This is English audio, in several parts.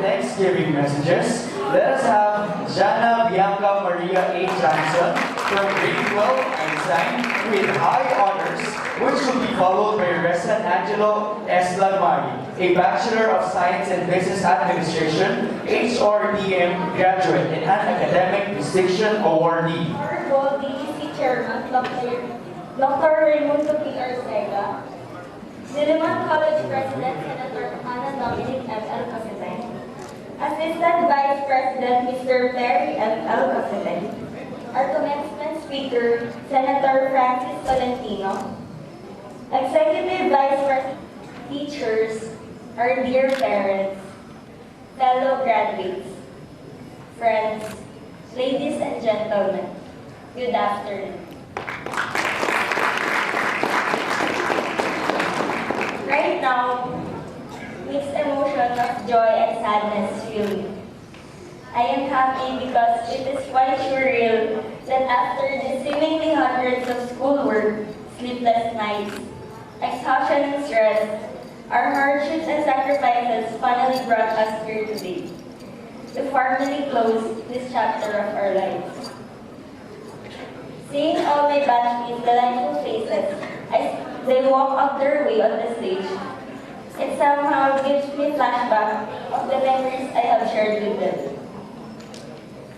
Thanksgiving messages, let us have Jana, Bianca, Maria A. Jamison from grade 12 Einstein with high honors, which will be followed by Ressan Angelo S. Lagmay, a Bachelor of Science in Business Administration, HRDM graduate and an Academic Distinction Awardee. Our goal, BSBA Chairman, Dr. Raimundo P. Arcega, Diliman College President, Senator Ana Dominic M. L. Pasay, Assistant Vice President, Mr. Terry M. L. Pasay, our commencement speaker, Senator Francis Tolentino, Executive Vice President, teachers, our dear parents, fellow graduates, friends, ladies and gentlemen, good afternoon. Right now, mixed emotions of joy and sadness fill me. I am happy because it is quite surreal that after the seemingly hundreds of schoolwork, sleepless nights, exhaustion and stress, our hardships and sacrifices finally brought us here today to formally close this chapter of our lives. Seeing all my batchmates' delightful faces as they walk up their way on the stage, it somehow gives me flashback of the memories I have shared with them.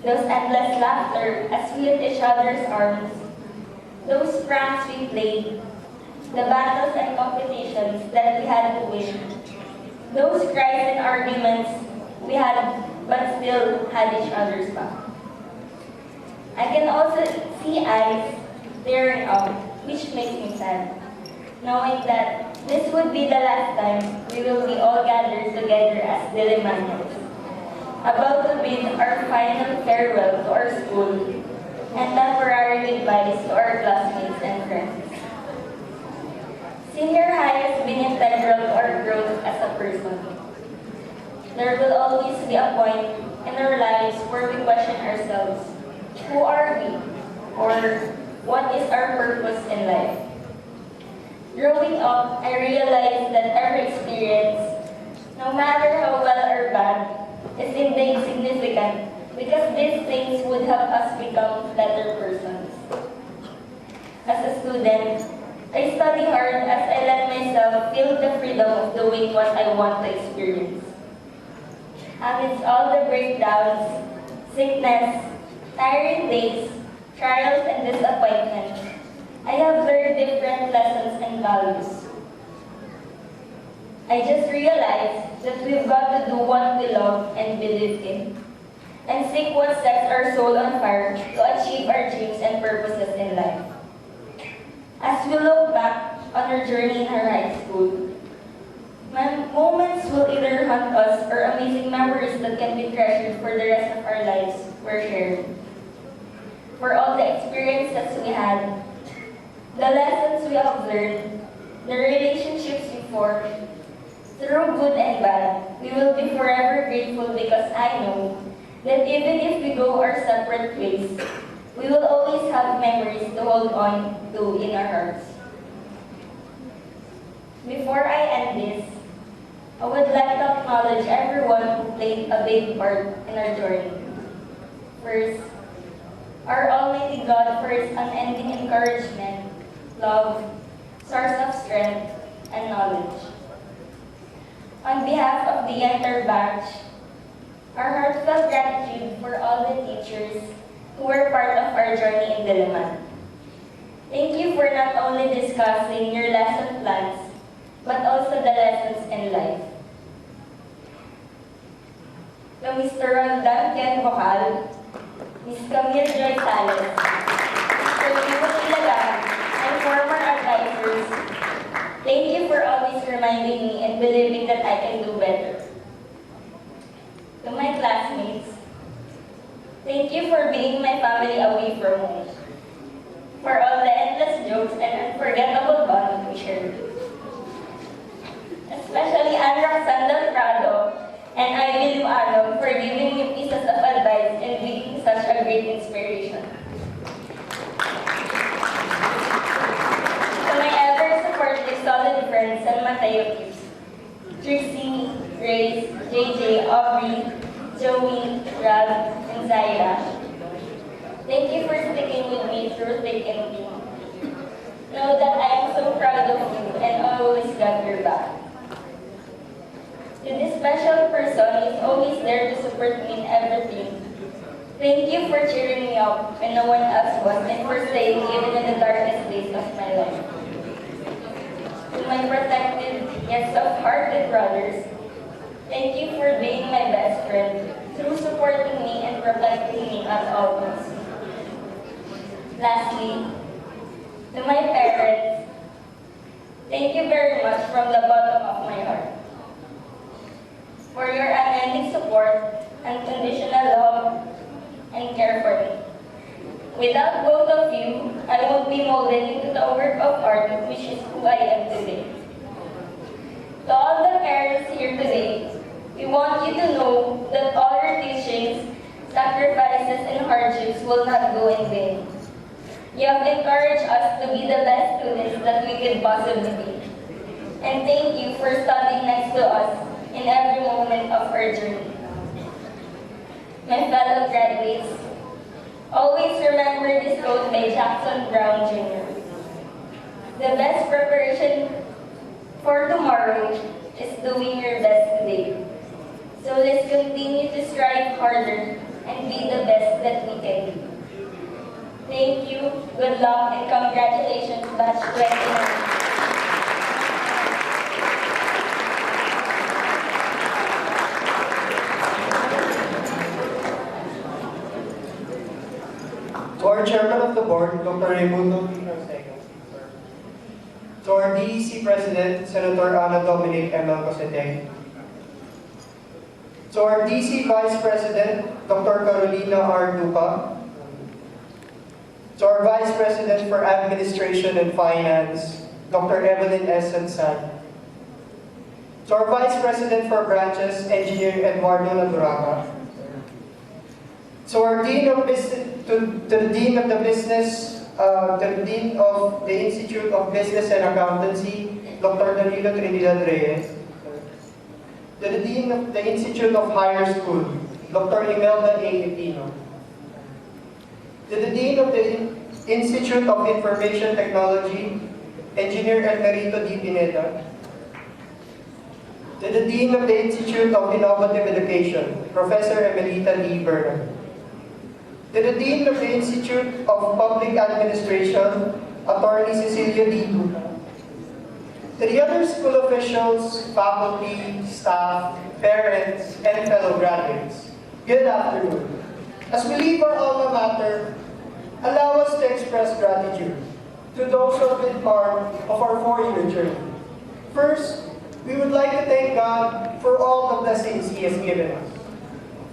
Those endless laughter as we hit each other's arms, those pranks we played, the battles and competitions that we had to win, those cries and arguments we had but still had each other's back. I can also see eyes tearing up, which makes me sad, knowing that this would be the last time we will be all gathered together as Dilimanians, about to bid our final farewell to our school and temporary goodbyes to our classmates and friends. Senior high has been integral to our growth as a person. There will always be a point in our lives where we question ourselves, who are we? Or what is our purpose in life? Growing up, I realized that every experience, no matter how well or bad, is indeed significant because these things would help us become better persons. As a student, I study hard as I let myself feel the freedom of doing what I want to experience. Amidst all the breakdowns, sickness, tiring days, trials, and disappointments, I have learned different lessons and values. I just realized that we've got to do what we love and believe in, and seek what sets our soul on fire to achieve our dreams and purposes in life. As we look back on our journey in our high school, moments will either haunt us or amazing memories that can be treasured for the rest of our lives were shared. For all the experiences we had, the lessons we have learned, the relationships we formed, through good and bad, we will be forever grateful because I know that even if we go our separate ways, we will always have memories to hold on to in our hearts. Before I end this, I would like to acknowledge everyone who played a big part in our journey. First, our Almighty God for His unending encouragement, love, source of strength, and knowledge. On behalf of the entire batch, our heartfelt gratitude for all the teachers who were part of our journey in Diliman. Thank you for not only discussing your lesson plans, but also the lessons in life. To Mr. Roldan Ken Vocal, Ms. Camille Joy Sales, Mr. Timothy Lagan, and former advisors, thank you for always reminding me and believing that I can do better. To my classmates, thank you for being my family away from home, for all the endless jokes and unforgettable bonds we shared. Especially Roxanne Del Prado and Ivy Luano for giving me pieces of advice and being such a great inspiration. To my ever-supportive solid friends San Mateo Kids, Tracy, Grace, JJ, Aubrey, Joey, Rab, and Zaira. Thank you for sticking with me through thick and thin. Know that I am so proud of you and always got your back. To this special person who is always there to support me in everything. Thank you for cheering me up when no one else was and for staying even in the darkest days of my life. To my protected yet soft-hearted brothers, thank you for being my best friend through supporting me and protecting me at all costs. Lastly, to my parents, thank you very much from the bottom of my heart for your unending support, unconditional love, and care for me. Without both of you, I won't be molded into the work of art which is who I am today. To all the parents here today, we want you to know that all your teachings, sacrifices, and hardships will not go in vain. You have encouraged us to be the best students that we could possibly be. And thank you for standing next to us in every moment of our journey. My fellow graduates, always remember this quote by Jackson Brown Jr. The best preparation for tomorrow is doing your best today. So let's continue to strive harder and be the best that we can be. Thank you, good luck, and congratulations, Batch 29. To our Chairman of the Board, Dr. Raimundo P. To our DEC President, Senator Ana Dominic M.L. Cosete. To our DC Vice President, Dr. Carolina R. Dupa. To our Vice President for Administration and Finance, Dr. Evelyn S. Sansan. To our Vice President for Branches, Engineer Eduardo Naduraga. To our Dean of Business, to the Dean of the Business, the Dean of the Institute of Business and Accountancy, Dr. Danilo Trinidad Reyes. To the Dean of the Institute of Higher School, Dr. Imelda A. Epino. To the Dean of the Institute of Information Technology, Engineer Elmerito D. Pineda. To the Dean of the Institute of Innovative Education, Professor Emelita Lee Burnham. To the Dean of the Institute of Public Administration, Attorney Cecilia D. Duca. To the other school officials, faculty, staff, parents, and fellow graduates, good afternoon. As we leave our alma mater, allow us to express gratitude to those who have been part of our four-year journey. First, we would like to thank God for all the blessings He has given us.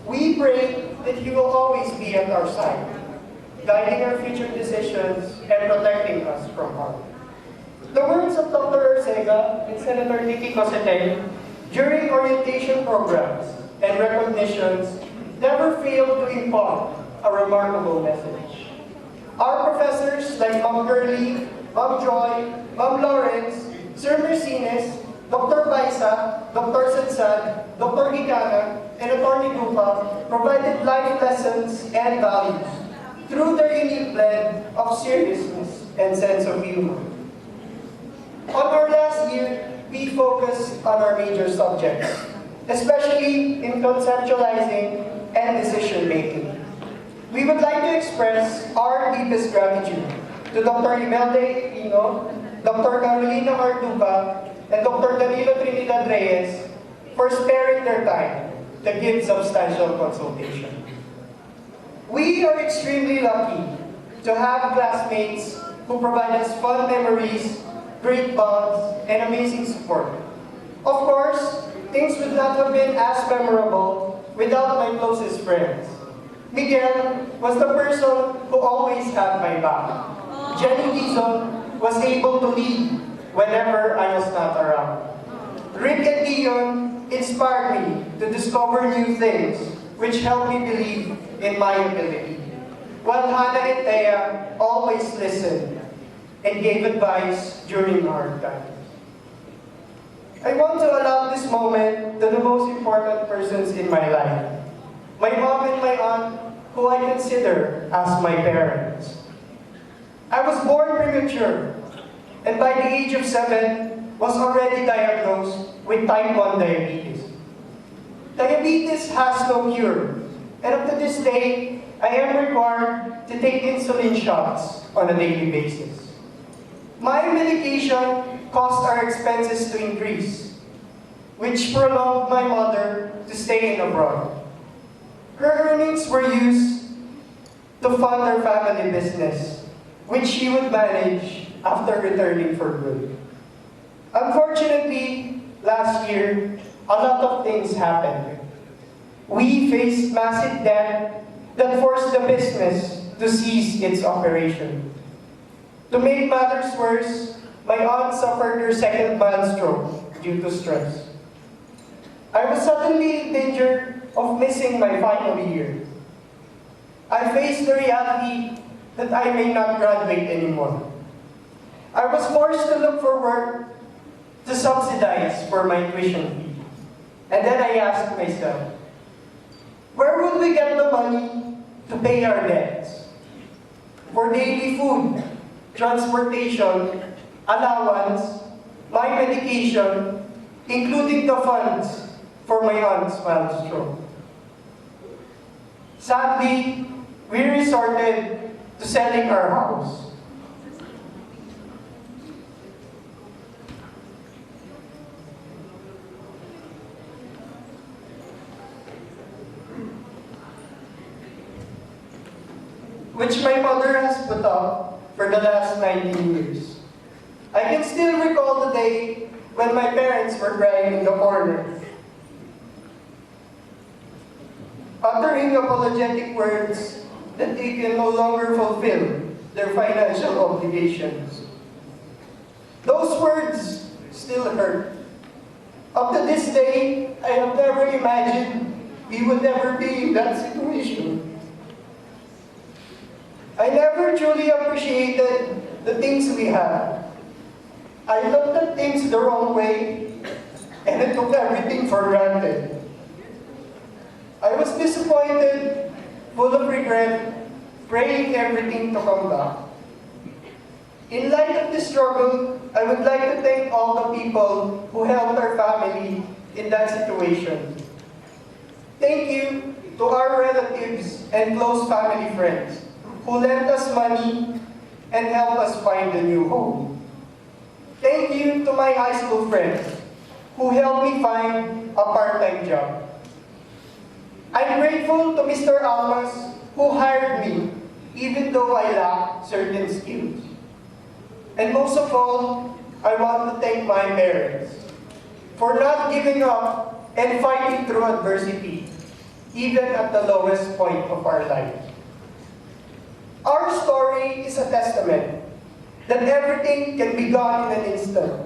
We pray that He will always be at our side, guiding our future decisions and protecting us from harm. The words of Dr. Arcega and Senator Nikki Cosete during orientation programs and recognitions never fail to impart a remarkable message. Our professors like Ma'am Curly, Ma'am Joy, Ma'am Lawrence, Sir Mercedes, Dr. Baisa, Dr. Sansan, Dr. Jana, and Attorney Dupa provided life lessons and values through their unique blend of seriousness and sense of humor. On our last year, we focused on our major subjects, especially in conceptualizing and decision-making. We would like to express our deepest gratitude to Dr. Imelda Epino, Dr. Carolina R. Dupa, and Dr. Danilo Trinidad Reyes for sparing their time to give substantial consultation. We are extremely lucky to have classmates who provide us fun memories, great bonds, and amazing support. Of course, things would not have been as memorable without my closest friends. Miguel was the person who always had my back. Jenny Dizon was able to lead whenever I was not around. Rick and Dion inspired me to discover new things, which helped me believe in my ability. While Hannah and Thea always listened and gave advice during hard times. I want to allot this moment to the most important persons in my life. My mom and my aunt, who I consider as my parents. I was born premature, and by the age of 7, was already diagnosed with type 1 diabetes. Diabetes has no cure, and up to this day, I am required to take insulin shots on a daily basis. My medication caused our expenses to increase, which prolonged my mother to stay in abroad. Her earnings were used to fund her family business, which she would manage after returning for good. Unfortunately, last year, a lot of things happened. We faced massive debt that forced the business to cease its operation. To make matters worse, my aunt suffered her second mild stroke due to stress. I was suddenly in danger of missing my final year. I faced the reality that I may not graduate anymore. I was forced to look for work to subsidize for my tuition fee. And then I asked myself, where would we get the money to pay our debts? For daily food, transportation, allowance, my medication, including the funds for my aunt's mild stroke. Sadly, we resorted to selling our house. Which my mother has put up for the last 19 years. I can still recall the day when my parents were crying in the corner, uttering apologetic words that they can no longer fulfill their financial obligations. Those words still hurt. Up to this day, I have never imagined we would ever be in that situation. I never truly appreciated the things we had. I looked at things the wrong way, and I took everything for granted. I was disappointed, full of regret, praying everything to come back. In light of this struggle, I would like to thank all the people who helped our family in that situation. Thank you to our relatives and close family friends who lent us money and helped us find a new home. Thank you to my high school friends who helped me find a part-time job. I'm grateful to Mr. Almas who hired me even though I lack certain skills. And most of all, I want to thank my parents for not giving up and fighting through adversity, even at the lowest point of our lives. Our story is a testament that everything can be gone in an instant.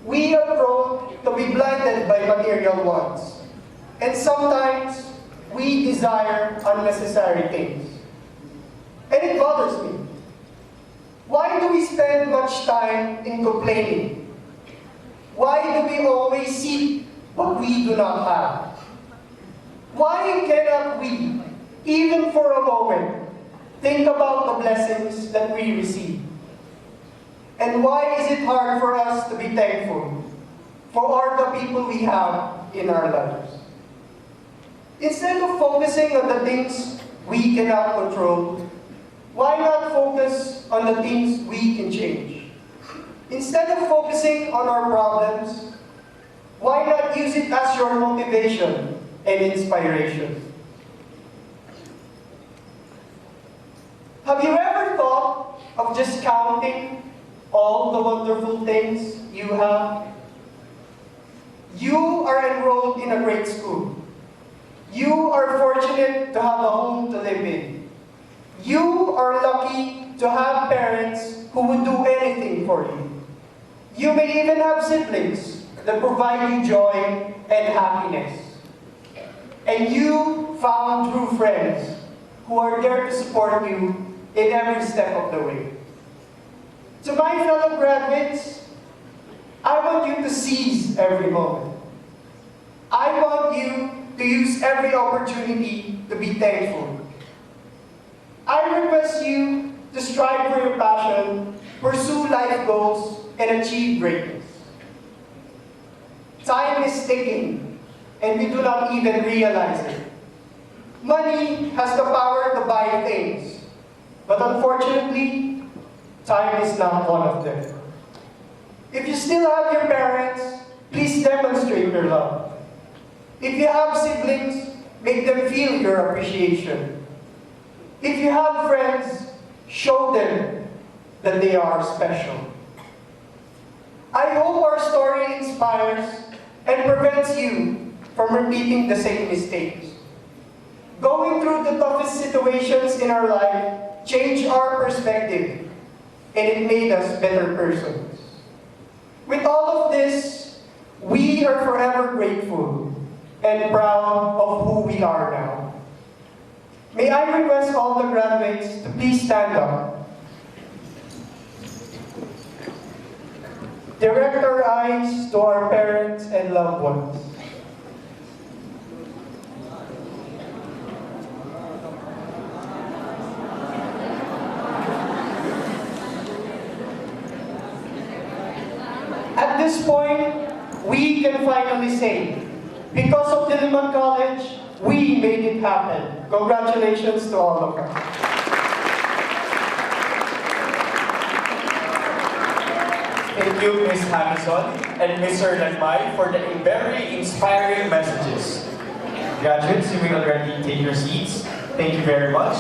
We are prone to be blinded by material wants, and sometimes we desire unnecessary things. And it bothers me. Why do we spend much time in complaining? Why do we always seek what we do not have? Why cannot we, even for a moment, think about the blessings that we receive? And why is it hard for us to be thankful for all the people we have in our lives? Instead of focusing on the things we cannot control, why not focus on the things we can change? Instead of focusing on our problems, why not use it as your motivation and inspiration? Have you ever thought of just counting all the wonderful things you have? You are enrolled in a great school. You are fortunate to have a home to live in. You are lucky to have parents who would do anything for you. You may even have siblings that provide you joy and happiness. And you found true friends who are there to support you in every step of the way. To my fellow graduates, I want you to seize every moment. I want you to use every opportunity to be thankful. I request you to strive for your passion, pursue life goals, and achieve greatness. Time is ticking, and we do not even realize it. Money has the power to buy things, but unfortunately, time is not one of them. If you still have your parents, please demonstrate your love. If you have siblings, make them feel your appreciation. If you have friends, show them that they are special. I hope our story inspires and prevents you from repeating the same mistakes. Going through the toughest situations in our life changed our perspective, and it made us better persons. With all of this, we are forever grateful and proud of who we are now. May I request all the graduates to please stand up. Direct our eyes to our parents and loved ones. At this point, we can finally say, because of Diliman College, we made it happen. Congratulations to all of us. Thank you, Ms. Jamison and Mr. Lagmay, for the very inspiring messages. Graduates, you may already take your seats. Thank you very much.